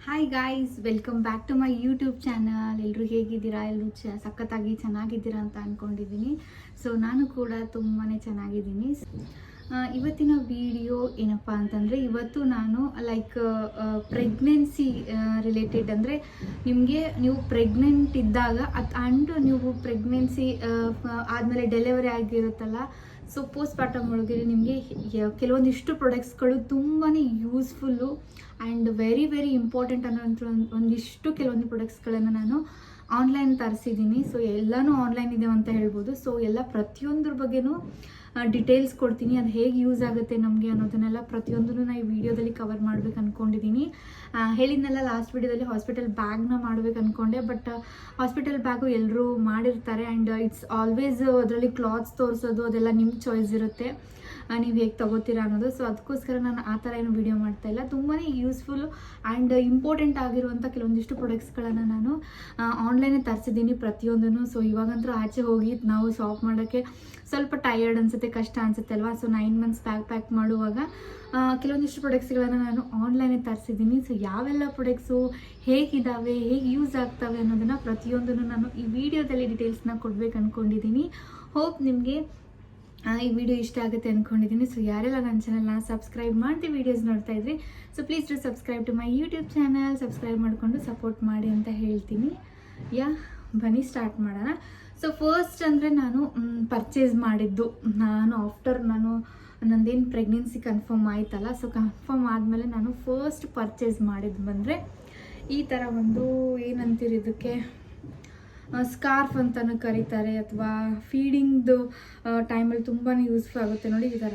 Hi guys, welcome back to my YouTube channel. ಎಲ್ಲರೂ ಹೇಗಿದ್ದೀರಾ? ಎಲ್ಲರೂ ಸಖತ್ತಾಗಿ ಚೆನ್ನಾಗಿದ್ದೀರಾ ಅಂತ ಅಂದ್ಕೊಂಡಿದ್ದೀನಿ. ಸೊ ನಾನು ಕೂಡ ತುಂಬಾ ಚೆನ್ನಾಗಿದ್ದೀನಿ. ಇವತ್ತಿನ ವಿಡಿಯೋ ಏನಪ್ಪ ಅಂತಂದರೆ, ಇವತ್ತು ನಾನು ಪ್ರೆಗ್ನೆನ್ಸಿ ರಿಲೇಟೆಡ್, ಅಂದರೆ ನೀವು ಪ್ರೆಗ್ನೆಂಟ್ ಇದ್ದಾಗ ಆ್ಯಂಡ್ ನೀವು ಪ್ರೆಗ್ನೆನ್ಸಿ ಆದಮೇಲೆ ಡೆಲಿವರಿ ಆಗಿರುತ್ತಲ್ಲ, ಸೊ ಪೋಸ್ಟ್ ಪಾರ್ಟಮ್ ಒಳಗೆ ನಿಮಗೆ ಕೆಲವೊಂದಿಷ್ಟು ಪ್ರಾಡಕ್ಟ್ಸ್ಗಳು ತುಂಬಾ useful and very very important ಅನ್ನೋಂಥ ಒಂದಿಷ್ಟು ಕೆಲವೊಂದು ಪ್ರಾಡಕ್ಟ್ಸ್ಗಳನ್ನು ನಾನು ಆನ್ಲೈನ್ ತರಿಸಿದ್ದೀನಿ. ಸೊ ಎಲ್ಲನೂ ಆನ್ಲೈನ್ ಇದೆ ಅಂತ ಹೇಳ್ಬೋದು. ಸೊ ಎಲ್ಲ ಪ್ರತಿಯೊಂದ್ರ ಬಗ್ಗೆನೂ ಡಿಟೇಲ್ಸ್ ಕೊಡ್ತೀನಿ. ಅದು ಹೇಗೆ ಯೂಸ್ ಆಗುತ್ತೆ ನಮಗೆ ಅನ್ನೋದನ್ನೆಲ್ಲ ಪ್ರತಿಯೊಂದನ್ನು ನಾನು ಈ ವಿಡಿಯೋದಲ್ಲಿ ಕವರ್ ಮಾಡ್ಬೇಕು ಅಂದ್ಕೊಂಡಿದ್ದೀನಿ. ಹೇಳಿದ್ನೆಲ್ಲ ಲಾಸ್ಟ್ ವಿಡಿಯೋದಲ್ಲಿ ಹಾಸ್ಪಿಟಲ್ ಬ್ಯಾಗ್ನ ಮಾಡ್ಬೇಕು ಅಂದ್ಕೊಂಡೆ, ಬಟ್ ಹಾಸ್ಪಿಟಲ್ ಬ್ಯಾಗು ಎಲ್ಲರೂ ಮಾಡಿರ್ತಾರೆ ಆ್ಯಂಡ್ ಇಟ್ಸ್ ಆಲ್ವೇಸ್ ಅದರಲ್ಲಿ ಕ್ಲಾತ್ಸ್ ತೋರಿಸೋದು ಅದೆಲ್ಲ ನಿಮ್ಮ ಚಾಯ್ಸ್ ಇರುತ್ತೆ, ನೀವು ಹೇಗೆ ತೊಗೋತೀರಾ ಅನ್ನೋದು. ಸೊ ಅದಕ್ಕೋಸ್ಕರ ನಾನು ಆ ಥರ ಏನು ವಿಡಿಯೋ ಮಾಡ್ತಾಯಿಲ್ಲ. ತುಂಬಾ ಯೂಸ್ಫುಲ್ ಆ್ಯಂಡ್ ಇಂಪಾರ್ಟೆಂಟ್ ಆಗಿರುವಂಥ ಕೆಲವೊಂದಿಷ್ಟು ಪ್ರಾಡಕ್ಟ್ಸ್ಗಳನ್ನು ನಾನು ಆನ್ಲೈನೇ ತರಿಸಿದ್ದೀನಿ ಪ್ರತಿಯೊಂದನ್ನು. ಸೊ ಇವಾಗಂತೂ ಆಚೆ ಹೋಗಿ ನಾವು ಶಾಪ್ ಮಾಡೋಕ್ಕೆ ಸ್ವಲ್ಪ ಟಯರ್ಡ್ ಅನಿಸುತ್ತೆ, ಕಷ್ಟ ಅನಿಸುತ್ತೆ ಅಲ್ವಾ. ಸೊ 9 ಮಂತ್ಸ್ ಪ್ಯಾಕ್ ಮಾಡುವಾಗ ಕೆಲವೊಂದಿಷ್ಟು ಪ್ರಾಡಕ್ಟ್ಸ್ಗಳನ್ನು ನಾನು ಆನ್ಲೈನೇ ತರಿಸಿದ್ದೀನಿ. ಸೊ ಯಾವೆಲ್ಲ ಪ್ರಾಡಕ್ಟ್ಸು ಹೇಗಿದ್ದಾವೆ, ಹೇಗೆ ಯೂಸ್ ಆಗ್ತವೆ ಅನ್ನೋದನ್ನು ಪ್ರತಿಯೊಂದನ್ನು ನಾನು ಈ ವಿಡಿಯೋದಲ್ಲಿ ಡೀಟೇಲ್ಸ್ನ ಕೊಡ್ಬೇಕು ಅಂದ್ಕೊಂಡಿದ್ದೀನಿ. ಹೋಪ್ ನಿಮಗೆ ಈ ವಿಡಿಯೋ ಇಷ್ಟ ಆಗುತ್ತೆ ಅಂದ್ಕೊಂಡಿದ್ದೀನಿ. ಸೊ ಯಾರೆಲ್ಲ ನನ್ನ ಚಾನಲ್ನ ಸಬ್ಸ್ಕ್ರೈಬ್ ಮಾಡಿ ವೀಡಿಯೋಸ್ ನೋಡ್ತಾ ಇದ್ರಿ, so please do subscribe to my YouTube channel. Subscribe ಮಾಡಿಕೊಂಡು ಸಪೋರ್ಟ್ ಮಾಡಿ ಅಂತ ಹೇಳ್ತೀನಿ. ಬನ್ನಿ ಸ್ಟಾರ್ಟ್ ಮಾಡೋಣ. ಸೊ ಫಸ್ಟ್ ಅಂದರೆ ನಾನು ಪರ್ಚೇಸ್ ಮಾಡಿದ್ದು ಆಫ್ಟರ್ ನಂದೇನು ಪ್ರೆಗ್ನೆನ್ಸಿ ಕನ್ಫರ್ಮ್ ಆಯ್ತಲ್ಲ, ಸೊ ಕನ್ಫರ್ಮ್ ಆದಮೇಲೆ ನಾನು ಫಸ್ಟ್ ಪರ್ಚೇಸ್ ಮಾಡಿದ್ದು ಬಂದರೆ ಈ ಥರ ಒಂದು ಏನಂತೀರಿ ಇದಕ್ಕೆ, ಸ್ಕಾರ್ಫ್ ಅಂತಲೂ ಕರೀತಾರೆ, ಅಥವಾ ಫೀಡಿಂಗ್ದು ಟೈಮಲ್ಲಿ ತುಂಬಾ ಯೂಸ್ಫುಲ್ ಆಗುತ್ತೆ ನೋಡಿ ಈ ಥರ.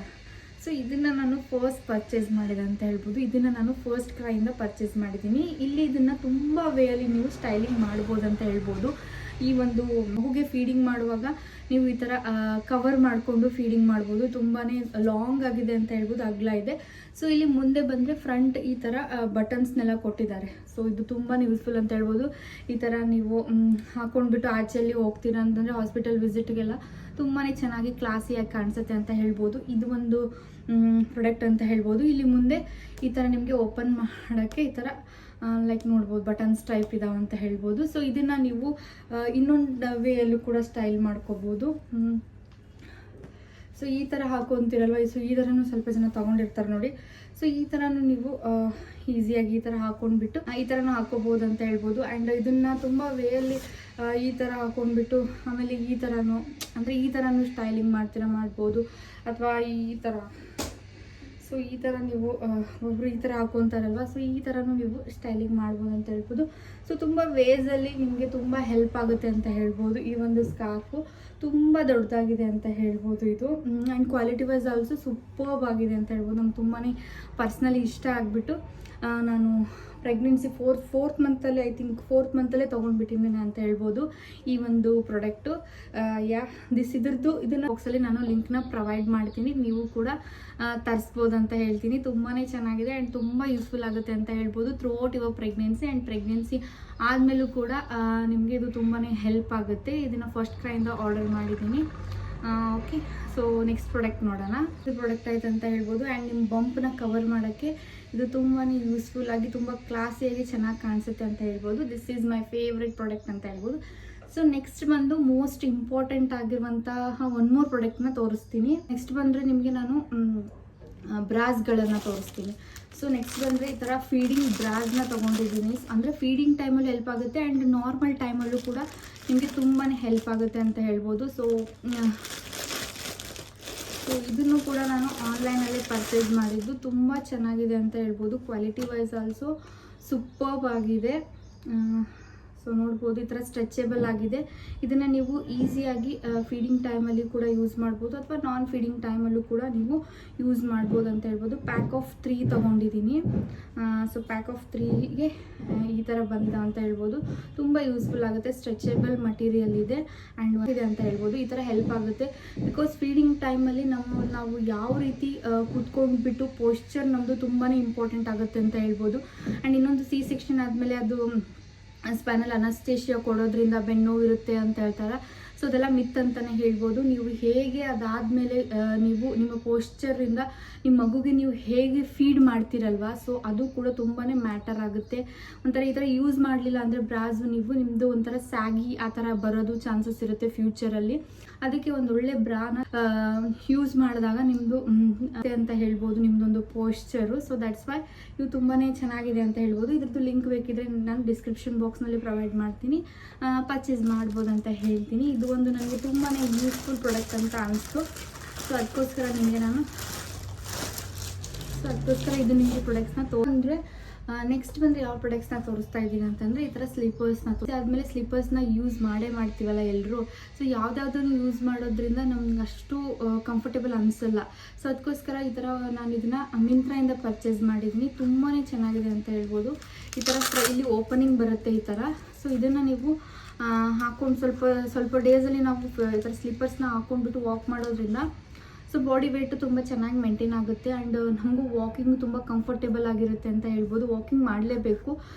ಸೊ ಇದನ್ನು ನಾನು ಫಸ್ಟ್ ಪರ್ಚೇಸ್ ಮಾಡಿದೆ ಅಂತ ಹೇಳ್ಬೋದು. ಇದನ್ನು ನಾನು ಫಸ್ಟ್ ಕ್ರೈಯಿಂದ ಪರ್ಚೇಸ್ ಮಾಡಿದ್ದೀನಿ. ಇಲ್ಲಿ ಇದನ್ನು ತುಂಬ ವೇಯಲ್ಲಿ ನೀವು ಸ್ಟೈಲಿಂಗ್ ಮಾಡ್ಬೋದು ಅಂತ ಹೇಳ್ಬೋದು. ಈ ಒಂದು ಮಗುಗೆ ಫೀಡಿಂಗ್ ಮಾಡುವಾಗ ನೀವು ಈ ಥರ ಕವರ್ ಮಾಡಿಕೊಂಡು ಫೀಡಿಂಗ್ ಮಾಡ್ಬೋದು. ತುಂಬಾ ಲಾಂಗ್ ಆಗಿದೆ ಅಂತ ಹೇಳ್ಬೋದು, ಅಗಲ ಇದೆ. ಸೊ ಇಲ್ಲಿ ಮುಂದೆ ಬಂದರೆ ಫ್ರಂಟ್ ಈ ಥರ ಬಟನ್ಸ್ನೆಲ್ಲ ಕೊಟ್ಟಿದ್ದಾರೆ. ಸೊ ಇದು ತುಂಬಾ ಯೂಸ್ಫುಲ್ ಅಂತ ಹೇಳ್ಬೋದು. ಈ ಥರ ನೀವು ಹಾಕೊಂಡ್ಬಿಟ್ಟು ಆಚೆಯಲ್ಲಿ ಹೋಗ್ತೀರಾ ಅಂತಂದರೆ ಹಾಸ್ಪಿಟಲ್ ವಿಸಿಟ್ಗೆಲ್ಲ ತುಂಬಾ ಚೆನ್ನಾಗಿ ಕ್ಲಾಸಿಯಾಗಿ ಕಾಣಿಸುತ್ತೆ ಅಂತ ಹೇಳ್ಬೋದು. ಇದು ಒಂದು ಪ್ರಾಡಕ್ಟ್ ಅಂತ ಹೇಳ್ಬೋದು. ಇಲ್ಲಿ ಮುಂದೆ ಈ ಥರ ನಿಮಗೆ ಓಪನ್ ಮಾಡೋಕ್ಕೆ ಈ ಥರ ನೋಡ್ಬೋದು ಬಟನ್ಸ್ ಟೈಪ್ ಇದಾವೆ ಅಂತ ಹೇಳ್ಬೋದು. ಸೊ ಇದನ್ನು ನೀವು ಇನ್ನೊಂದು ವೇಯಲ್ಲೂ ಕೂಡ ಸ್ಟೈಲ್ ಮಾಡ್ಕೋಬೋದು. ಸೊ ಈ ಥರ ಹಾಕೊತೀರಲ್ವ, ಸೊ ಈ ಥರನೂ ಸ್ವಲ್ಪ ಜನ ತೊಗೊಂಡಿರ್ತಾರೆ ನೋಡಿ. ಸೊ ಈ ಥರನೂ ನೀವು ಈಸಿಯಾಗಿ ಈ ಥರ ಹಾಕೊಂಡ್ಬಿಟ್ಟು ಈ ಥರನೂ ಹಾಕೋಬೋದು ಅಂತ ಹೇಳ್ಬೋದು. ಆ್ಯಂಡ್ ಇದನ್ನು ತುಂಬ ವೇಯಲ್ಲಿ ಈ ಥರ ಹಾಕೊಂಡ್ಬಿಟ್ಟು ಆಮೇಲೆ ಈ ಥರನೂ, ಅಂದರೆ ಈ ಥರನೂ ಸ್ಟೈಲಿಂಗ್ ಮಾಡ್ಬೋದು, ಅಥವಾ ಈ ಥರ. ಸೊ ಈ ಥರ ನೀವು ಒಬ್ಬರು ಈ ಥರ ಹಾಕೊತಾರಲ್ವ, ಸೊ ಈ ಥರನೂ ನೀವು ಸ್ಟೈಲಿಂಗ್ ಮಾಡ್ಬೋದು ಅಂತ ಹೇಳ್ಬೋದು. ಸೊ ತುಂಬ ವೇಸಲ್ಲಿ ನಿಮಗೆ ತುಂಬ ಹೆಲ್ಪ್ ಆಗುತ್ತೆ ಅಂತ ಹೇಳ್ಬೋದು. ಈ ಒಂದು ಸ್ಕಾರ್ಫು ತುಂಬ ದೊಡ್ಡದಾಗಿದೆ ಅಂತ ಹೇಳ್ಬೋದು ಇದು. And quality wise also superb ಆಗಿದೆ ಅಂತ ಹೇಳ್ಬೋದು. ನಂಗೆ ತುಂಬಾ ಪರ್ಸ್ನಲಿ ಇಷ್ಟ ಆಗಿಬಿಟ್ಟು ನಾನು ಪ್ರೆಗ್ನೆನ್ಸಿ ಫೋರ್ತ್ ಮಂತಲ್ಲಿ ಫೋರ್ತ್ ಮಂತಲ್ಲೇ ತೊಗೊಂಡ್ಬಿಟ್ಟಿದ್ದೀನಿ ಅಂತ ಹೇಳ್ಬೋದು ಈ ಒಂದು ಪ್ರಾಡಕ್ಟು. ಇದನ್ನು ಬಾಕ್ಸಲ್ಲಿ ನಾನು ಲಿಂಕ್ನ ಪ್ರೊವೈಡ್ ಮಾಡ್ತೀನಿ, ನೀವು ಕೂಡ ತರಿಸ್ಬೋದು ಅಂತ ಹೇಳ್ತೀನಿ. ತುಂಬಾ ಚೆನ್ನಾಗಿದೆ ಆ್ಯಂಡ್ ತುಂಬ ಯೂಸ್ಫುಲ್ ಆಗುತ್ತೆ ಅಂತ ಹೇಳ್ಬೋದು throughout your pregnancy. And pregnancy ಆದಮೇಲೂ ಕೂಡ ನಿಮಗೆ ಇದು ತುಂಬಾ ಹೆಲ್ಪ್ ಆಗುತ್ತೆ. ಇದನ್ನು ಫಸ್ಟ್ ಕ್ರೈಯಿಂದ ಆರ್ಡರ್ ಮಾಡಿದ್ದೀನಿ. ಓಕೆ, ಸೊ ನೆಕ್ಸ್ಟ್ ಪ್ರಾಡಕ್ಟ್ ನೋಡೋಣ. ಇದು ಪ್ರಾಡಕ್ಟ್ ಆಯ್ತು ಅಂತ ಹೇಳ್ಬೋದು. ಆ್ಯಂಡ್ ನಿಮ್ಮ ಬಂಪ್ನ ಕವರ್ ಮಾಡೋಕ್ಕೆ ಇದು ತುಂಬಾ ಯೂಸ್ಫುಲ್ ಆಗಿ ತುಂಬ ಕ್ಲಾಸಿಯಾಗಿ ಚೆನ್ನಾಗಿ ಕಾಣಿಸುತ್ತೆ ಅಂತ ಹೇಳ್ಬೋದು. This is my favourite product ಅಂತ ಹೇಳ್ಬೋದು. ಸೊ ನೆಕ್ಸ್ಟ್ ಬಂದು ಮೋಸ್ಟ್ ಇಂಪಾರ್ಟೆಂಟ್ ಆಗಿರುವಂತಹ ಒನ್ ಮೋರ್ ಪ್ರಾಡಕ್ಟ್ನ ತೋರಿಸ್ತೀನಿ. ನೆಕ್ಸ್ಟ್ ಬಂದರೆ ನಿಮಗೆ ನಾನು ಬ್ರಾಸ್ಗಳನ್ನು ತೋರಿಸ್ತೀನಿ. ಸೊ ನೆಕ್ಸ್ಟ್ ಬಂದರೆ ಈ ಥರ ಫೀಡಿಂಗ್ ಬ್ರಾಸ್ನ ತೊಗೊಂಡಿದ್ದೀನಿ. ಅಂದರೆ ಫೀಡಿಂಗ್ ಟೈಮಲ್ಲಿ ಹೆಲ್ಪ್ ಆಗುತ್ತೆ ಆ್ಯಂಡ್ ನಾರ್ಮಲ್ ಟೈಮಲ್ಲೂ ಕೂಡ ನಿಮಗೆ ತುಂಬಾ ಹೆಲ್ಪ್ ಆಗುತ್ತೆ ಅಂತ ಹೇಳ್ಬೋದು. ಸೊ ಇದನ್ನು ಕೂಡ ನಾನು ಆನ್ಲೈನಲ್ಲೇ ಪರ್ಚೇಸ್ ಮಾಡಿದ್ದು. ತುಂಬ ಚೆನ್ನಾಗಿದೆ ಅಂತ ಹೇಳ್ಬೋದು. ಕ್ವಾಲಿಟಿ ವೈಸ್ ಆಲ್ಸೋ ಸೂಪರ್ಬ್ ಆಗಿದೆ. ಸೊ ನೋಡ್ಬೋದು ಈ ಥರ ಸ್ಟ್ರೆಚೆಬಲ್ ಆಗಿದೆ. ಇದನ್ನು ನೀವು ಈಸಿಯಾಗಿ ಫೀಡಿಂಗ್ ಟೈಮಲ್ಲಿ ಕೂಡ ಯೂಸ್ ಮಾಡ್ಬೋದು, ಅಥವಾ ನಾನ್ ಫೀಡಿಂಗ್ ಟೈಮಲ್ಲೂ ಕೂಡ ನೀವು ಯೂಸ್ ಮಾಡ್ಬೋದು ಅಂತ ಹೇಳ್ಬೋದು. ಪ್ಯಾಕ್ ಆಫ್ 3 ತೊಗೊಂಡಿದ್ದೀನಿ. ಸೊ ಪ್ಯಾಕ್ ಆಫ್ 3ಗೆ ಈ ಥರ ಬಂದ ಅಂತ ಹೇಳ್ಬೋದು. ತುಂಬ ಯೂಸ್ಫುಲ್ ಆಗುತ್ತೆ. ಸ್ಟ್ರೆಚೆಬಲ್ ಮಟೀರಿಯಲ್ ಇದೆ ಆ್ಯಂಡ್ ಇದೆ ಅಂತ ಹೇಳ್ಬೋದು. ಈ ಥರ ಹೆಲ್ಪ್ ಆಗುತ್ತೆ ಬಿಕಾಸ್ ಫೀಡಿಂಗ್ ಟೈಮಲ್ಲಿ ನಾವು ಯಾವ ರೀತಿ ಕೂತ್ಕೊಂಡ್ಬಿಟ್ಟು ಪೋಶ್ಚರ್ ನಮ್ಮದು ತುಂಬಾ ಇಂಪಾರ್ಟೆಂಟ್ ಆಗುತ್ತೆ ಅಂತ ಹೇಳ್ಬೋದು. ಆ್ಯಂಡ್ ಇನ್ನೊಂದು C-ಸೆಕ್ಷನ್ ಆದಮೇಲೆ ಅದು ಸ್ಪೈನಲ್ ಅನಸ್ತೇಷಿಯಾ ಕೊಡೋದ್ರಿಂದ ಬೆನ್ನೋವು ಇರುತ್ತೆ ಅಂತ ಹೇಳ್ತಾರೆ. ಸೊ ಅದೆಲ್ಲ ಮಿತ್ ಅಂತಲೇ ಹೇಳ್ಬೋದು. ನೀವು ಹೇಗೆ ಅದಾದಮೇಲೆ ನೀವು ನಿಮ್ಮ ಪೋಶ್ಚರಿಂದ ನಿಮ್ಮ ಮಗುಗೆ ನೀವು ಹೇಗೆ ಫೀಡ್ ಮಾಡ್ತೀರಲ್ವ, ಸೊ ಅದು ಕೂಡ ತುಂಬಾ ಮ್ಯಾಟರ್ ಆಗುತ್ತೆ. ಒಂಥರ ಈ ಥರ ಯೂಸ್ ಮಾಡಲಿಲ್ಲ ಅಂದರೆ ಬ್ರಾಸು ನಿಮ್ಮದು ಒಂಥರ ಸ್ಯಾಗಿ ಆ ಥರ ಬರೋದು ಚಾನ್ಸಸ್ ಇರುತ್ತೆ ಫ್ಯೂಚರಲ್ಲಿ. ಅದಕ್ಕೆ ಒಂದೊಳ್ಳೆ ಬ್ರಾನ ಯೂಸ್ ಮಾಡಿದಾಗ ನಿಮ್ಮದು ಅಂತ ಹೇಳ್ಬೋದು ನಿಮ್ಮದೊಂದು ಪೋಶ್ಚರು. ಸೊ ದ್ಯಾಟ್ಸ್ ವೈ ಇವು ತುಂಬಾ ಚೆನ್ನಾಗಿದೆ ಅಂತ ಹೇಳ್ಬೋದು. ಇದ್ರದ್ದು ಲಿಂಕ್ ಬೇಕಿದ್ರೆ ನಾನು ಡಿಸ್ಕ್ರಿಪ್ಷನ್ ಬಾಕ್ಸ್ನಲ್ಲಿ ಪ್ರೊವೈಡ್ ಮಾಡ್ತೀನಿ, ಪರ್ಚೇಸ್ ಮಾಡ್ಬೋದು ಅಂತ ಹೇಳ್ತೀನಿ. ಇದು ಒಂದು ನನಗೆ ತುಂಬಾ ಯೂಸ್ಫುಲ್ ಪ್ರಾಡಕ್ಟ್ ಅಂತ ಅನಿಸ್ತು. ಸೊ ಅದಕ್ಕೋಸ್ಕರ ಇದು ನಿಮಗೆ ಪ್ರಾಡಕ್ಟ್ಸ್ನ ತೊಗೊಂಡ್ರೆ ನೆಕ್ಸ್ಟ್ ಬಂದರೆ ಯಾವ ಪ್ರಾಡಕ್ಟ್ಸ್ನ ತೋರಿಸ್ತಾ ಇದ್ದೀನಿ ಅಂತಂದರೆ ಈ ಥರ ಸ್ಲೀಪರ್ಸ್ನ ಆದಮೇಲೆ ಸ್ಲೀಪರ್ಸ್ನ ಯೂಸ್ ಮಾಡ್ತೀವಲ್ಲ ಎಲ್ಲರೂ. ಸೊ ಯಾವುದಾವುದನ್ನು ಯೂಸ್ ಮಾಡೋದ್ರಿಂದ ನಮ್ಗೆ ಅಷ್ಟು ಕಂಫರ್ಟೇಬಲ್ ಅನಿಸಲ್ಲ. ಸೊ ಅದಕ್ಕೋಸ್ಕರ ಈ ಥರ ನಾನು ಇದನ್ನು ಮಿಂತ್ರಾಯಿಂದ ಪರ್ಚೇಸ್ ಮಾಡಿದ್ದೀನಿ. ತುಂಬಾ ಚೆನ್ನಾಗಿದೆ ಅಂತ ಹೇಳ್ಬೋದು. ಈ ಥರ ಇಲ್ಲಿ ಓಪನಿಂಗ್ ಬರುತ್ತೆ ಈ ಥರ. ಸೊ ಇದನ್ನು ನೀವು ಹಾಕ್ಕೊಂಡು ಸ್ವಲ್ಪ ಡೇಸಲ್ಲಿ ನಾವು ಈ ಥರ ಸ್ಲೀಪರ್ಸ್ನ ಹಾಕ್ಕೊಂಡ್ಬಿಟ್ಟು ವಾಕ್ ಮಾಡೋದ್ರಿಂದ ಸೊ ಬಾಡಿ ವೇಟು ತುಂಬ ಚೆನ್ನಾಗಿ ಮೇಂಟೈನ್ ಆಗುತ್ತೆ ಆ್ಯಂಡ್ ನಮಗೂ ವಾಕಿಂಗ್ ತುಂಬ ಕಂಫರ್ಟೇಬಲ್ ಆಗಿರುತ್ತೆ ಅಂತ ಹೇಳ್ಬೋದು. ವಾಕಿಂಗ್ ಮಾಡಲೇಬೇಕು.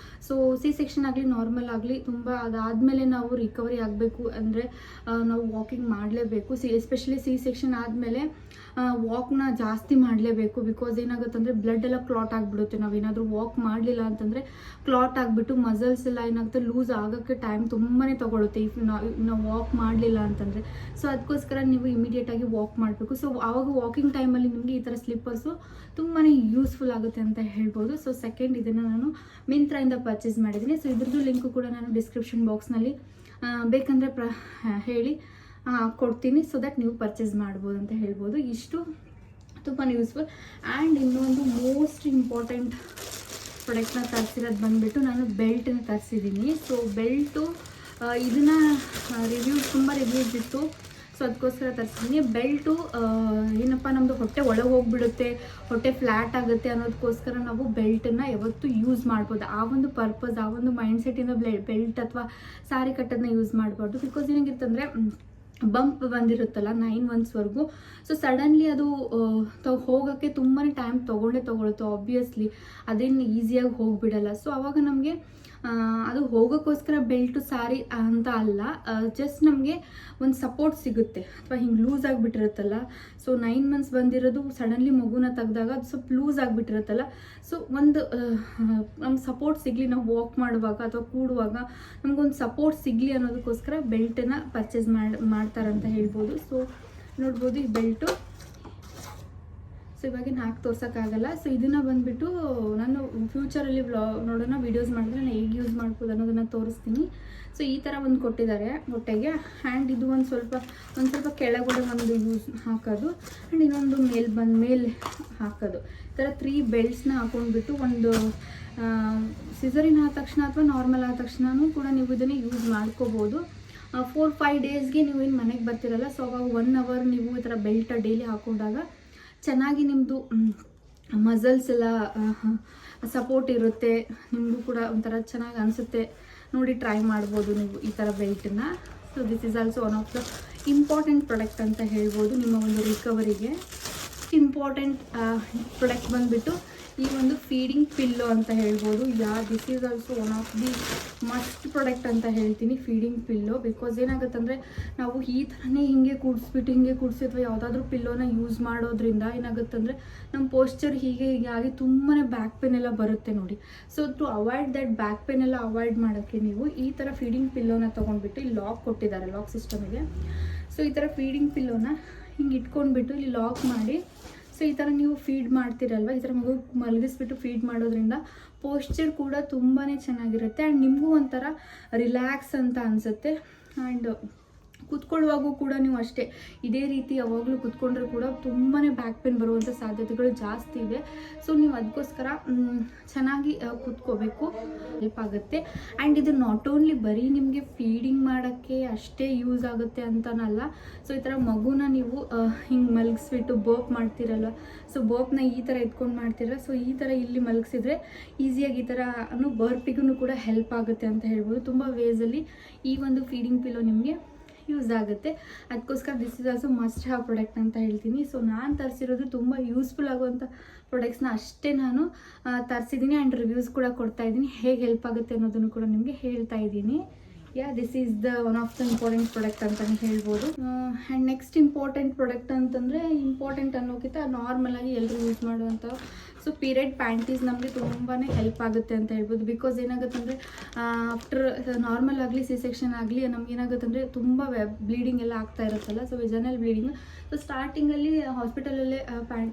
ಸೊ ಸೆಕ್ಷನ್ ಆಗಲಿ ನಾರ್ಮಲ್ ಆಗಲಿ ತುಂಬ ಅದಾದಮೇಲೆ ನಾವು ರಿಕವರಿ ಆಗಬೇಕು ಅಂದರೆ ನಾವು ವಾಕಿಂಗ್ ಮಾಡಲೇಬೇಕು. ಎಸ್ಪೆಷಲಿ ಸೆಕ್ಷನ್ ಆದಮೇಲೆ ವಾಕ್ನ ಜಾಸ್ತಿ ಮಾಡಲೇಬೇಕು. ಬಿಕಾಸ್ ಏನಾಗುತ್ತೆ ಅಂದರೆ ಬ್ಲಡ್ ಎಲ್ಲ ಕ್ಲಾಟ್ ಆಗಿಬಿಡುತ್ತೆ. ನಾವೇನಾದರೂ ವಾಕ್ ಮಾಡಲಿಲ್ಲ ಅಂತಂದರೆ ಕ್ಲಾಟ್ ಆಗಿಬಿಟ್ಟು ಮಸಲ್ಸ್ ಎಲ್ಲ ಏನಾಗುತ್ತೆ ಲೂಸ್ ಆಗೋಕ್ಕೆ ಟೈಮ್ ತುಂಬಾ ತೊಗೊಳುತ್ತೆ ನಾವು ವಾಕ್ ಮಾಡಲಿಲ್ಲ ಅಂತಂದರೆ. ಸೊ ಅದಕ್ಕೋಸ್ಕರ ನೀವು ಇಮಿಡಿಯೇಟಾಗಿ ವಾಕ್ ಮಾಡಬೇಕು. ಸೊ ಆವಾಗ ವಾಕಿಂಗ್ ಟೈಮಲ್ಲಿ ನಿಮಗೆ ಈ ಥರ ಸ್ಲಿಪ್ಪರ್ಸು ತುಂಬಾ ಯೂಸ್ಫುಲ್ ಆಗುತ್ತೆ ಅಂತ ಹೇಳ್ಬೋದು. ಸೊ ಸೆಕೆಂಡ್ ಇದನ್ನು ನಾನು ಮಿಂತ್ರಾಯಿಂದ ಪರ್ಚೇಸ್ ಮಾಡಿದ್ದೀನಿ. ಸೊ ಇದ್ರದ್ದು ಲಿಂಕು ಕೂಡ ನಾನು ಡಿಸ್ಕ್ರಿಪ್ಷನ್ ಬಾಕ್ಸ್ನಲ್ಲಿ ಬೇಕಂದರೆ ಹೇಳಿ ಕೊಡ್ತೀನಿ. ಸೊ ದಟ್ ನೀವು ಪರ್ಚೇಸ್ ಮಾಡ್ಬೋದು ಅಂತ ಹೇಳ್ಬೋದು. ಇಷ್ಟು ತುಂಬಾ ಯೂಸ್ಫುಲ್. ಆ್ಯಂಡ್ ಇನ್ನೊಂದು ಮೋಸ್ಟ್ ಇಂಪಾರ್ಟೆಂಟ್ ಪ್ರಾಡಕ್ಟ್ನ ತರಿಸಿರೋದು ಬಂದುಬಿಟ್ಟು ನಾನು ಬೆಲ್ಟನ್ನ ತರಿಸಿದ್ದೀನಿ. ಸೊ ಬೆಲ್ಟು ಇದನ್ನು ತುಂಬ ರಿವ್ಯೂಸ್ ಇತ್ತು. ಸೊ ಅದಕ್ಕೋಸ್ಕರ ತರಿಸಿದ್ದೀನಿ. ಬೆಲ್ಟು ಏನಪ್ಪ ನಮ್ಮದು ಹೊಟ್ಟೆ ಒಳಗೆ ಹೋಗಿಬಿಡುತ್ತೆ, ಹೊಟ್ಟೆ ಫ್ಲ್ಯಾಟ್ ಆಗುತ್ತೆ ಅನ್ನೋದಕ್ಕೋಸ್ಕರ ನಾವು ಬೆಲ್ಟನ್ನು ಯಾವತ್ತೂ ಯೂಸ್ ಮಾಡ್ಬೋದು. ಆ ಒಂದು ಪರ್ಪಸ್, ಆ ಒಂದು ಮೈಂಡ್ಸೆಟ್ಟಿಂದ ಬೆಲ್ಟ್ ಅಥವಾ ಸಾರಿ ಕಟ್ಟೋದನ್ನ ಯೂಸ್ ಮಾಡಬಾರ್ದು. ಬಿಕಾಸ್ ಏನಾಗಿರ್ತಂದರೆ ಬಂಪ್ ಬಂದಿರುತ್ತಲ್ಲ 9 monthsವರೆಗೂ. ಸೊ ಸಡನ್ಲಿ ಅದು ಹೋಗೋಕ್ಕೆ ತುಂಬಾ ಟೈಮ್ ತೊಗೊಳುತ್ತೆ. ಆಬ್ವಿಯಸ್ಲಿ ಅದೇನು ಈಸಿಯಾಗಿ ಹೋಗಿಬಿಡಲ್ಲ. ಸೊ ಆವಾಗ ನಮಗೆ ಅದು ಹೋಗೋಕ್ಕೋಸ್ಕರ ಬೆಲ್ಟು ಸಾರಿ ಅಂತ ಅಲ್ಲ, ಜಸ್ಟ್ ನಮಗೆ ಒಂದು ಸಪೋರ್ಟ್ ಸಿಗುತ್ತೆ. ಅಥವಾ ಹಿಂಗೆ ಲೂಸ್ ಆಗಿಬಿಟ್ಟಿರುತ್ತಲ್ಲ, ಸೊ 9 months ಬಂದಿರೋದು ಸಡನ್ಲಿ ಮಗುನ ತೆಗ್ದಾಗ ಅದು ಸ್ವಲ್ಪ ಲೂಸ್ ಆಗಿಬಿಟ್ಟಿರುತ್ತಲ್ಲ, ಸೊ ಒಂದು ನಮ್ಗೆ ಸಪೋರ್ಟ್ ಸಿಗಲಿ, ನಾವು ವಾಕ್ ಮಾಡುವಾಗ ಅಥವಾ ಕೂಡುವಾಗ ನಮಗೊಂದು ಸಪೋರ್ಟ್ ಸಿಗಲಿ ಅನ್ನೋದಕ್ಕೋಸ್ಕರ ಬೆಲ್ಟನ್ನು ಪರ್ಚೇಸ್ ಮಾಡ್ತಾರಂತ ಹೇಳ್ಬೋದು. ಸೊ ನೋಡ್ಬೋದು ಈ ಬೆಲ್ಟು. ಸೊ ಇವಾಗಿನ ಹಾಕಿ ತೋರ್ಸೋಕ್ಕಾಗಲ್ಲ. ಸೊ ಇದನ್ನು ಬಂದುಬಿಟ್ಟು ನಾನು ಫ್ಯೂಚರಲ್ಲಿ ನೋಡೋಣ ವೀಡಿಯೋಸ್ ಮಾಡಿದ್ರೆ ನಾನು ಹೇಗೆ ಯೂಸ್ ಮಾಡ್ಬೋದು ಅನ್ನೋದನ್ನು ತೋರಿಸ್ತೀನಿ. ಸೊ ಈ ಥರ ಒಂದು ಕೊಟ್ಟಿದ್ದಾರೆ ಹೊಟ್ಟೆಗೆ. ಆ್ಯಂಡ್ ಇದು ಒಂದು ಸ್ವಲ್ಪ ಕೆಳಗಡೆ ಒಂದು ಯೂಸ್ ಹಾಕೋದು ಆ್ಯಂಡ್ ಇನ್ನೊಂದು ಮೇಲೆ ಹಾಕೋದು. ಈ ಥರ 3 ಬೆಲ್ಟ್ಸ್ನ ಹಾಕೊಂಡ್ಬಿಟ್ಟು ಒಂದು ಸಿಸರಿನ್ ಆದ ತಕ್ಷಣ ಅಥವಾ ನಾರ್ಮಲ್ ಆದ ತಕ್ಷಣವೂ ಕೂಡ ನೀವು ಇದನ್ನು ಯೂಸ್ ಮಾಡ್ಕೋಬೋದು. 4-5 ಡೇಸ್ಗೆ ನೀವು ಏನು ಮನೆಗೆ ಬರ್ತಿರಲ್ಲ, ಸೊ ಅವಾಗ 1 hour ನೀವು ಈ ಥರ ಬೆಲ್ಟ ಡೈಲಿ ಹಾಕೊಂಡಾಗ ಚೆನ್ನಾಗಿ ನಿಮ್ಮದು ಮಸಲ್ಸ್ ಎಲ್ಲ ಸಪೋರ್ಟ್ ಇರುತ್ತೆ. ನಿಮಗೂ ಕೂಡ ಒಂಥರ ಚೆನ್ನಾಗಿ ಅನಿಸುತ್ತೆ. ನೋಡಿ ಟ್ರೈ ಮಾಡ್ಬೋದು ನೀವು ಈ ಥರ ಬೆಲ್ಟನ್ನು. So this is also one of the important product ಅಂತ ಹೇಳ್ಬೋದು ನಿಮ್ಮ ಒಂದು ರಿಕವರಿಗೆ. ಇಂಪಾರ್ಟೆಂಟ್ ಪ್ರಾಡಕ್ಟ್ ಬಂದುಬಿಟ್ಟು ಈ ಒಂದು ಫೀಡಿಂಗ್ ಪಿಲ್ಲೋ ಅಂತ ಹೇಳ್ಬೋದು. This is also one of the must product ಅಂತ ಹೇಳ್ತೀನಿ, ಫೀಡಿಂಗ್ ಪಿಲ್ಲೋ. ಬಿಕಾಸ್ ಏನಾಗುತ್ತಂದರೆ ನಾವು ಈ ಥರನೇ ಹಿಂಗೆ ಕೂಡಿಸಿ ಅಥವಾ ಯಾವುದಾದ್ರೂ ಪಿಲ್ಲೋನ ಯೂಸ್ ಮಾಡೋದ್ರಿಂದ ಏನಾಗುತ್ತಂದರೆ ನಮ್ಮ ಪೋಶ್ಚರ್ ಹೀಗೆ ಆಗಿ ತುಂಬಾ ಬ್ಯಾಕ್ ಪೇನ್ ಎಲ್ಲ ಬರುತ್ತೆ ನೋಡಿ. So to avoid that back pain ಎಲ್ಲ ಅವಾಯ್ಡ್ ಮಾಡೋಕ್ಕೆ ನೀವು ಈ ಥರ ಫೀಡಿಂಗ್ ಪಿಲ್ಲೋನ ತೊಗೊಂಡ್ಬಿಟ್ಟು ಇಲ್ಲಿ ಲಾಕ್ ಕೊಟ್ಟಿದ್ದಾರೆ, ಲಾಕ್ ಸಿಸ್ಟಮಿಗೆ. ಸೊ ಈ ಥರ ಫೀಡಿಂಗ್ ಪಿಲ್ಲೋನ ಹಿಂಗೆ ಇಟ್ಕೊಂಡ್ಬಿಟ್ಟು ಇಲ್ಲಿ ಲಾಕ್ ಮಾಡಿ, ಸೊ ಈ ಥರ ನೀವು ಫೀಡ್ ಮಾಡ್ತೀರಲ್ವ, ಈ ಥರ ಮಗು ಮಲಗಿಸ್ಬಿಟ್ಟು ಫೀಡ್ ಮಾಡೋದ್ರಿಂದ ಪೋಶ್ಚರ್ ಕೂಡ ತುಂಬಾ ಚೆನ್ನಾಗಿರುತ್ತೆ. ಆ್ಯಂಡ್ ನಿಮಗೂ ಒಂಥರ ರಿಲ್ಯಾಕ್ಸ್ ಅಂತ ಅನಿಸುತ್ತೆ. ಆ್ಯಂಡ್ ಕೂತ್ಕೊಳ್ಳುವಾಗೂ ಕೂಡ ನೀವು ಅಷ್ಟೇ ಇದೇ ರೀತಿ ಯಾವಾಗಲೂ ಕೂತ್ಕೊಂಡ್ರೂ ಕೂಡ ತುಂಬಾ ಬ್ಯಾಕ್ ಪೇನ್ ಬರುವಂಥ ಸಾಧ್ಯತೆಗಳು ಜಾಸ್ತಿ ಇದೆ. ಸೊ ನೀವು ಅದಕ್ಕೋಸ್ಕರ ಚೆನ್ನಾಗಿ ಕೂತ್ಕೋಬೇಕು, ಹೆಲ್ಪ್ ಆಗುತ್ತೆ. ಆ್ಯಂಡ್ ಇದು ನಾಟ್ ಓನ್ಲಿ ಬರೀ ನಿಮಗೆ ಫೀಡಿಂಗ್ ಮಾಡೋಕ್ಕೆ ಅಷ್ಟೇ ಯೂಸ್ ಆಗುತ್ತೆ ಅಂತನಲ್ಲ. ಸೊ ಈ ಥರ ಮಗುನ ನೀವು ಹಿಂಗೆ ಮಲಗಿಸ್ಬಿಟ್ಟು ಬರ್ಪ್ ಮಾಡ್ತಿರಲ್ಲ, ಸೊ ಬರ್ಪ್ನ ಈ ಥರ ಎತ್ಕೊಂಡು ಮಾಡ್ತಿರಲ್ಲ, ಸೊ ಈ ಥರ ಇಲ್ಲಿ ಮಲಗಿಸಿದ್ರೆ ಈಸಿಯಾಗಿ ಈ ಥರ ಬರ್ಪಿಗೂ ಕೂಡ ಹೆಲ್ಪ್ ಆಗುತ್ತೆ ಅಂತ ಹೇಳ್ಬೋದು. ತುಂಬ ವೇಸಲ್ಲಿ ಈ ಒಂದು ಫೀಡಿಂಗ್ ಪಿಲ್ಲೋ ನಿಮಗೆ ಯೂಸ್ ಆಗುತ್ತೆ. ಅದಕ್ಕೋಸ್ಕರ this is also must have product ಅಂತ ಹೇಳ್ತೀನಿ. ಸೊ ನಾನು ತರಿಸಿರೋದು ತುಂಬ ಯೂಸ್ಫುಲ್ ಆಗುವಂಥ ಪ್ರಾಡಕ್ಟ್ಸ್ನ ಅಷ್ಟೇ ನಾನು ತರಿಸಿದ್ದೀನಿ ಆ್ಯಂಡ್ ರಿವ್ಯೂಸ್ ಕೂಡ ಕೊಡ್ತಾ ಇದ್ದೀನಿ. ಹೇಗೆ ಹೆಲ್ಪ್ ಆಗುತ್ತೆ ಅನ್ನೋದನ್ನು ಕೂಡ ನಿಮಗೆ ಹೇಳ್ತಾ ಇದ್ದೀನಿ. This is the one of the important product ಅಂತಲೇ ಹೇಳ್ಬೋದು. ಆ್ಯಂಡ್ ನೆಕ್ಸ್ಟ್ ಇಂಪಾರ್ಟೆಂಟ್ ಪ್ರಾಡಕ್ಟ್ ಅಂತಂದರೆ, ಇಂಪಾರ್ಟೆಂಟ್ ಅನ್ನೋಕ್ಕಿಂತ ನಾರ್ಮಲಾಗಿ ಎಲ್ಲರೂ ಯೂಸ್ ಮಾಡುವಂಥ ಸೊ ಪೀರಿಯಡ್ ಪ್ಯಾಂಟೀಸ್ ನಮಗೆ ತುಂಬಾ ಹೆಲ್ಪ್ ಆಗುತ್ತೆ ಅಂತ ಹೇಳ್ಬೋದು. ಬಿಕಾಸ್ ಏನಾಗುತ್ತೆ ಅಂದರೆ ಆಫ್ಟರ್ ನಾರ್ಮಲ್ ಆಗಲಿ ಸಿ ಸೆಕ್ಷನ್ ಆಗಲಿ ನಮ್ಗೆ ಏನಾಗುತ್ತೆ ಅಂದರೆ ತುಂಬ ಬ್ಲೀಡಿಂಗ್ ಎಲ್ಲ ಆಗ್ತಾ ಇರುತ್ತಲ್ಲ, ಸೊ ವಿಜನಲ್ ಬ್ಲೀಡಿಂಗ್. ಸೊ ಸ್ಟಾರ್ಟಿಂಗಲ್ಲಿ ಹಾಸ್ಪಿಟಲಲ್ಲೇ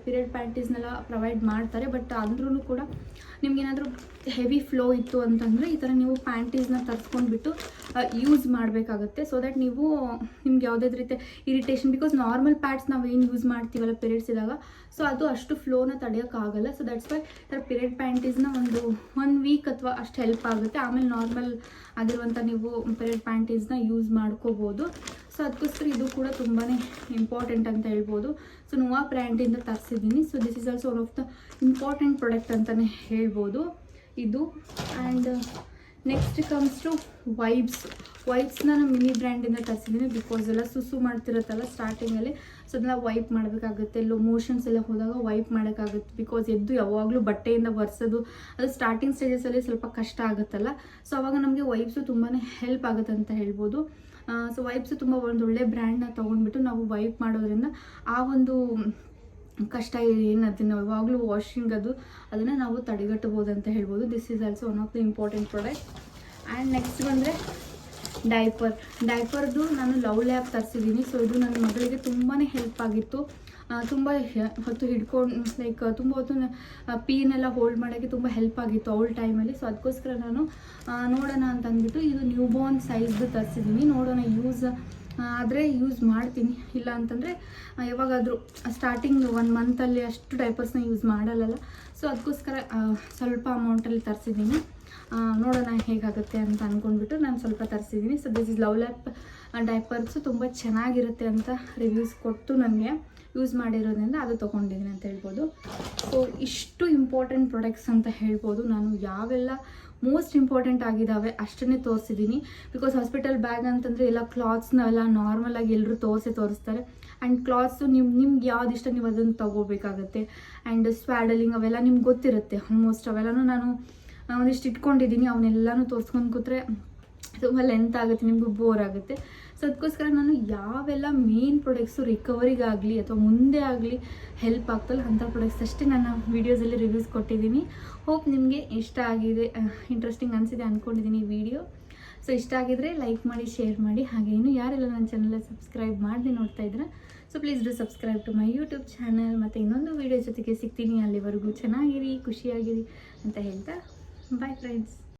ಪೀರಿಯಡ್ ಪ್ಯಾಂಟೀಸ್ನೆಲ್ಲ ಪ್ರೊವೈಡ್ ಮಾಡ್ತಾರೆ. ಬಟ್ ಅಂದ್ರೂ ಕೂಡ ನಿಮ್ಗೇನಾದರೂ ಹೆವಿ ಫ್ಲೋ ಇತ್ತು ಅಂತಂದರೆ ಈ ಥರ ನೀವು ಪ್ಯಾಂಟೀಸ್ನ ತರಿಸ್ಕೊಂಡ್ಬಿಟ್ಟು ಯೂಸ್ ಮಾಡಬೇಕಾಗುತ್ತೆ. ಸೊ ದ್ಯಾಟ್ ನೀವು ನಿಮ್ಗೆ ಯಾವುದೇ ರೀತಿ ಇರಿಟೇಷನ್, ಬಿಕಾಸ್ ನಾರ್ಮಲ್ ಪ್ಯಾಡ್ಸ್ ನಾವು ಏನು ಯೂಸ್ ಮಾಡ್ತೀವಲ್ಲ ಪೀರಿಯಡ್ಸ್ ಇದ್ದಾಗ, ಸೊ ಅದು ಅಷ್ಟು ಫ್ಲೋನ ತಡೆಯೋಕ್ಕಾಗಲ್ಲ. ಸೊ ದಟ್ಸ್ ವೈ ಥರ ಪೀರಿಯಡ್ ಪ್ಯಾಂಟೀಸ್ನ ಒಂದು 1 ವೀಕ್ ಅಥವಾ ಅಷ್ಟು ಹೆಲ್ಪ್ ಆಗುತ್ತೆ. ಆಮೇಲೆ ನಾರ್ಮಲ್ ಆಗಿರುವಂಥ ನೀವು ಪೀರಿಯಡ್ ಪ್ಯಾಂಟೀಸ್ನ ಯೂಸ್ ಮಾಡ್ಕೋಬೋದು. ಸೊ ಅದಕ್ಕೋಸ್ಕರ ಇದು ಕೂಡ ತುಂಬಾ ಇಂಪಾರ್ಟೆಂಟ್ ಅಂತ ಹೇಳ್ಬೋದು. ಸೊ ನೋವಾ ಬ್ರ್ಯಾಂಡಿಂದ ತರಿಸಿದ್ದೀನಿ. So this is also one of the important product ಅಂತಲೇ ಹೇಳ್ಬೋದು ಇದು. ಆ್ಯಂಡ್ ನೆಕ್ಸ್ಟ್ ಕಮ್ಸ್ ಟು ವೈಪ್ಸ್ನ ನಾನು ಮಿನಿ ಬ್ರ್ಯಾಂಡಿಂದ ತರಿಸಿದ್ದೀನಿ. ಬಿಕಾಸ್ ಎಲ್ಲ ಸುಸು ಮಾಡ್ತಿರುತ್ತಲ್ಲ ಸ್ಟಾರ್ಟಿಂಗಲ್ಲಿ, ಸೊ ಅದನ್ನ ವೈಪ್ ಮಾಡಬೇಕಾಗುತ್ತೆ. ಮೋಷನ್ಸ್ ಎಲ್ಲ ಹೋದಾಗ ವೈಪ್ ಮಾಡೋಕ್ಕಾಗುತ್ತೆ. ಬಿಕಾಸ್ ಎದ್ದು ಯಾವಾಗಲೂ ಬಟ್ಟೆಯಿಂದ ಒರೆಸೋದು ಅದು ಸ್ಟಾರ್ಟಿಂಗ್ ಸ್ಟೇಜಸಲ್ಲಿ ಸ್ವಲ್ಪ ಕಷ್ಟ ಆಗುತ್ತಲ್ಲ, ಸೊ ಅವಾಗ ನಮಗೆ ವೈಪ್ಸು ತುಂಬಾ ಹೆಲ್ಪ್ ಆಗುತ್ತೆ ಅಂತ ಹೇಳ್ಬೋದು. ಸೊ ವೈಪ್ಸು ತುಂಬ ಒಂದು ಒಳ್ಳೆ ಬ್ರ್ಯಾಂಡ್ನ ತೊಗೊಂಡ್ಬಿಟ್ಟು ನಾವು ವೈಪ್ ಮಾಡೋದ್ರಿಂದ ಆ ಒಂದು ಕಷ್ಟ ಏನು ಅದನ್ನು ಯಾವಾಗಲೂ ವಾಷಿಂಗ್ ಅದನ್ನು ನಾವು ತಡೆಗಟ್ಟಬೋದು ಅಂತ ಹೇಳ್ಬೋದು. This is also one of the important product. And next ಬಂದರೆ ಡೈಪರ್ದು ನಾನು ಲವ್ ಲ್ಯಾಬ್ ತರಿಸಿದ್ದೀನಿ. ಸೊ ಇದು ನನ್ನ ಮಗಳಿಗೆ ತುಂಬಾ ಹೆಲ್ಪ್ ಆಗಿತ್ತು. ತುಂಬ ಹೊತ್ತು ಹಿಡ್ಕೊಂಡು ಲೈಕ್ ತುಂಬ ಹೊತ್ತು ಪೀನೆಲ್ಲ ಹೋಲ್ಡ್ ಮಾಡೋಕ್ಕೆ ತುಂಬ ಹೆಲ್ಪ್ ಆಗಿತ್ತು ಅವಳ ಟೈಮಲ್ಲಿ. ಸೊ ಅದಕ್ಕೋಸ್ಕರ ನಾನು ನೋಡೋಣ ಅಂತ ಅಂದ್ಬಿಟ್ಟು ಇದು ನ್ಯೂ ಬಾರ್ನ್ ಸೈಜ್ದು ತರಿಸಿದ್ದೀನಿ. ನೋಡೋಣ ಆದರೆ ಯೂಸ್ ಮಾಡ್ತೀನಿ, ಇಲ್ಲ ಅಂತಂದರೆ ಯಾವಾಗಾದರೂ ಸ್ಟಾರ್ಟಿಂಗ್ 1 ಮಂತಲ್ಲಿ ಅಷ್ಟು ಡೈಪರ್ಸ್ನ ಯೂಸ್ ಮಾಡಲ್ಲ. ಸೊ ಅದಕ್ಕೋಸ್ಕರ ಸ್ವಲ್ಪ ಅಮೌಂಟಲ್ಲಿ ತರಿಸಿದ್ದೀನಿ. ನೋಡೋಣ ಹೇಗಾಗುತ್ತೆ ಅಂತ ಅಂದ್ಕೊಂಡ್ಬಿಟ್ಟು ನಾನು ಸ್ವಲ್ಪ ತರಿಸಿದ್ದೀನಿ. So this is love lap diapers ತುಂಬ ಚೆನ್ನಾಗಿರುತ್ತೆ ಅಂತ ರಿವ್ಯೂಸ್ ಕೊಟ್ಟು ನನಗೆ ಯೂಸ್ ಮಾಡಿರೋದ್ರಿಂದ ಅದು ತೊಗೊಂಡಿದ್ದೀನಿ ಅಂತ ಹೇಳ್ಬೋದು. ಸೊ ಇಷ್ಟು ಇಂಪಾರ್ಟೆಂಟ್ ಪ್ರಾಡಕ್ಟ್ಸ್ ಅಂತ ಹೇಳ್ಬೋದು. ನಾನು ಯಾವೆಲ್ಲ ಮೋಸ್ಟ್ ಇಂಪಾರ್ಟೆಂಟ್ ಆಗಿದ್ದಾವೆ ಅಷ್ಟನ್ನೇ ತೋರಿಸಿದ್ದೀನಿ. ಬಿಕಾಸ್ ಹಾಸ್ಪಿಟಲ್ ಬ್ಯಾಗ್ ಅಂತಂದರೆ ಎಲ್ಲ ಕ್ಲಾತ್ಸ್ನೆಲ್ಲ ನಾರ್ಮಲಾಗಿ ಎಲ್ಲರೂ ತೋರಿಸ್ತಾರೆ. ಆ್ಯಂಡ್ ಕ್ಲಾತ್ಸು ನಿಮ್ಗೆ ಯಾವ್ದು ಇಷ್ಟ ನೀವು ಅದನ್ನು ತೊಗೋಬೇಕಾಗತ್ತೆ. ಆ್ಯಂಡ್ ಸ್ವ್ಯಾಡಲಿಂಗ್ ಅವೆಲ್ಲ ನಿಮ್ಗೆ ಗೊತ್ತಿರುತ್ತೆ ಆಲ್ಮೋಸ್ಟ್. ಅವೆಲ್ಲನೂ ನಾನು ಒಂದಿಷ್ಟು ಇಟ್ಕೊಂಡಿದ್ದೀನಿ. ಅವನ್ನೆಲ್ಲನೂ ತೋರಿಸ್ಕೊಂಡು ಕೂತ್ರೆ ತುಂಬ ಲೆಂತ್ ಆಗುತ್ತೆ, ನಿಮಗೂ ಬೋರ್ ಆಗುತ್ತೆ. ಸೊ ಅದಕ್ಕೋಸ್ಕರ ನಾನು ಯಾವೆಲ್ಲ ಮೇನ್ ಪ್ರಾಡಕ್ಟ್ಸು ರಿಕವರಿಗಾಗಲಿ ಅಥವಾ ಮುಂದೆ ಆಗಲಿ ಹೆಲ್ಪ್ ಆಗ್ತಲ್ಲ ಅಂಥ ಪ್ರಾಡಕ್ಟ್ಸ್ ಅಷ್ಟೇ ನನ್ನ ವೀಡಿಯೋಸಲ್ಲಿ ರಿವ್ಯೂಸ್ ಕೊಟ್ಟಿದ್ದೀನಿ. ಹೋಪ್ ನಿಮಗೆ ಇಷ್ಟ ಆಗಿದೆ, ಇಂಟ್ರೆಸ್ಟಿಂಗ್ ಅನಿಸಿದೆ ಅಂದ್ಕೊಂಡಿದ್ದೀನಿ ಈ ವಿಡಿಯೋ. ಸೊ ಇಷ್ಟ ಆಗಿದ್ರೆ ಲೈಕ್ ಮಾಡಿ, ಶೇರ್ ಮಾಡಿ. ಹಾಗೆ ಇನ್ನೂ ಯಾರೆಲ್ಲ ನನ್ನ ಚಾನಲ್ ಸಬ್ಸ್ಕ್ರೈಬ್ ಮಾಡದೆ ನೋಡ್ತಾ ಇದ್ರೆ so please do subscribe to my YouTube channel. ಮತ್ತು ಇನ್ನೊಂದು ವೀಡಿಯೋ ಜೊತೆಗೆ ಸಿಗ್ತೀನಿ. ಅಲ್ಲಿವರೆಗೂ ಚೆನ್ನಾಗಿರಿ, ಖುಷಿಯಾಗಿರಿ ಅಂತ ಹೇಳ್ತಾ ಬಾಯ್ ಫ್ರೆಂಡ್ಸ್.